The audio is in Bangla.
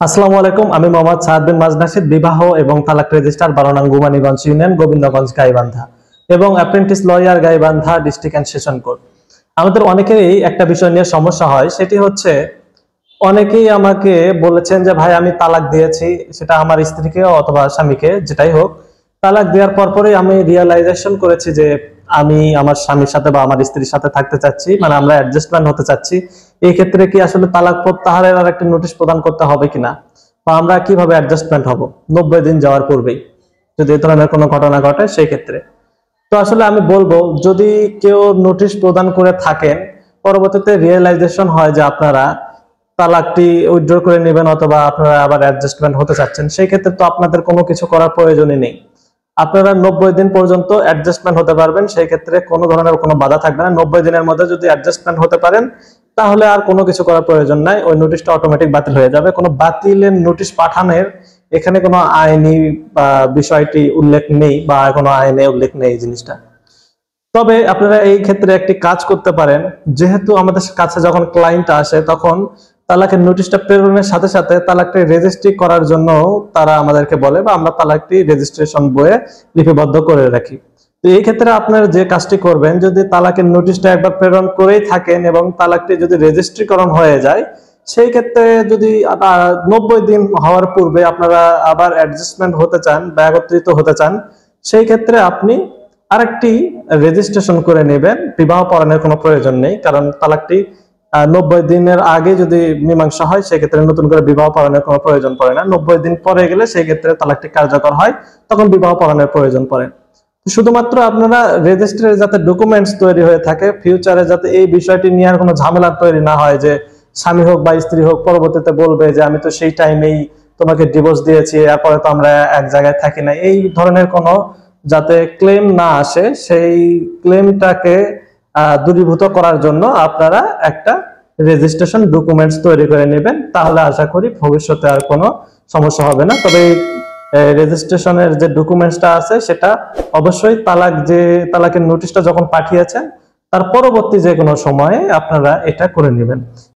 আসসালামু আলাইকুম। আমি মোহাম্মদ সাদ বিন মাজনাসিদ, বিবাহ এবং তালাক রেজিস্ট্রার 12 নং গুমানীগঞ্জ ইউনিয়ন, গোবিন্দগঞ্জ, গাইবান্ধা এবং apprentice lawyer, Gaibandha district and session court. আমাদের অনেকেরই একটা বিষয় নিয়ে সমস্যা হয়, সেটি হচ্ছে অনেকেই আমাকে বলেছেন যে ভাই আমি তালাক দিয়েছি, সেটা আমার স্ত্রীকে অথবা স্বামীকে যেটাই হোক। তালাক দেওয়ার পরপরই আমি রিয়েলাইজেশন করেছি যে আমি আমার স্বামীর সাথে বা আমার স্ত্রীর সাথে থাকতে চাচ্ছি, মানে আমরা অ্যাডজাস্টমেন্ট হতে চাচ্ছি। এই ক্ষেত্রে কি আসলে তালাক প্রত্যাহারের আর একটা নোটিশ প্রদান করতে হবে কিনা, বা আমরা কিভাবে অ্যাডজাস্টমেন্ট হব 90 দিন যাওয়ার পূর্বেই যদি এই ধরনের কোনো ঘটনা ঘটে সেই ক্ষেত্রে। তো আসলে আমি বলবো, যদি কেউ নোটিশ প্রদান করে থাকেন, পরবর্তীতে রিয়েলাইজেশন হয় যে আপনারা তালাকটি উইথড্র করে নেবেন অথবা আপনারা আবার অ্যাডজাস্টমেন্ট হতে চাচ্ছেন, সেই ক্ষেত্রে তো আপনাদের কোনো কিছু করার প্রয়োজনই নেই। আপনারা 90 দিন পর্যন্ত অ্যাডজাস্টমেন্ট হতে পারবেন, সেই ক্ষেত্রে কোনো ধরনের কোনো বাধা থাকবে না। 90 দিনের মধ্যে যদি অ্যাডজাস্টমেন্ট হতে পারেন তাহলে আর কোনো কিছু করার প্রয়োজন নাই, ওই নোটিশটা অটোমেটিক বাতিল হয়ে যাবে। কোনো বাতিলের নোটিশ পাঠানোর এখানে কোনো আইনি বিষয়টি উল্লেখ নেই, বা কোনো আইনে উল্লেখ নেই এই জিনিসটা। তবে আপনারা এই ক্ষেত্রে একটি কাজ করতে পারেন, যেহেতু আমাদের কাছে যখন ক্লায়েন্ট আসে তখন তালাকের নোটিশটা প্রেরণের সাথে সাথে তালাকটি রেজিস্ট্রি করার জন্য তারা আমাদেরকে বলে, বা আমরা তালাকটি রেজিস্ট্রেশন বইয়ে লিপিবদ্ধ করে রাখি। তো এই ক্ষেত্রে আপনারা যে কাজটি করবেন, যদি তালাকের নোটিশটা একবার প্রেরণ করেই থাকেন এবং তালাকটি যদি রেজিস্ট্রিকরণ হয়ে যায়, সেই ক্ষেত্রে যদি 90 দিন হওয়ার পূর্বে আপনারা আবার অ্যাডজাস্টমেন্ট হতে চান বা একত্রিত হতে চান, সেই ক্ষেত্রে আপনি আরেকটি রেজিস্ট্রেশন করে নেবেন। বিবাহ পড়ানোর কোনো প্রয়োজন নেই, কারণ তালাকটি 90 দিনের আগে যদি মীমাংসা হয় সেক্ষেত্রে নতুন করে বিবাহ পড়ানোর কোনো প্রয়োজন পড়ে না। 90 দিন পরে গেলে সেই ক্ষেত্রে তালাকটি কার্যকর হয়, তখন বিবাহ পড়ানোর প্রয়োজন পড়ে। শুধুমাত্র আপনারা রেজিস্ট্রির যাতে ডকুমেন্টস তৈরি হয়ে থাকে, ফিউচারে যাতে এই বিষয়টি নিয়ে আর কোনো ঝামেলা তৈরি না হয়, যে স্বামী হোক বা স্ত্রী হোক পরবর্তীতে বলবে যে আমি তো সেই টাইমেই তোমাকে ডিভোর্স দিয়েছি, এরপরে তো আমরা এক জায়গায় থাকি না, এই ধরনের কোনো যাতে ক্লেম না আসে, সেই ক্লেমটাকে দূরীভূত করার জন্য আপনারা একটা রেজিস্ট্রেশন ডকুমেন্টস তৈরি করে নেবেন। তাহলে আশা করি ভবিষ্যতে আর কোনো সমস্যা হবে না। তবে রেজিস্ট্রেশনের যে ডকুমেন্টসটা আছে সেটা অবশ্যই তালাকের নোটিশটা যখন পাঠিয়েছেন তার পরবর্তী যে কোনো সময়ে আপনারা এটা করে নেবেন।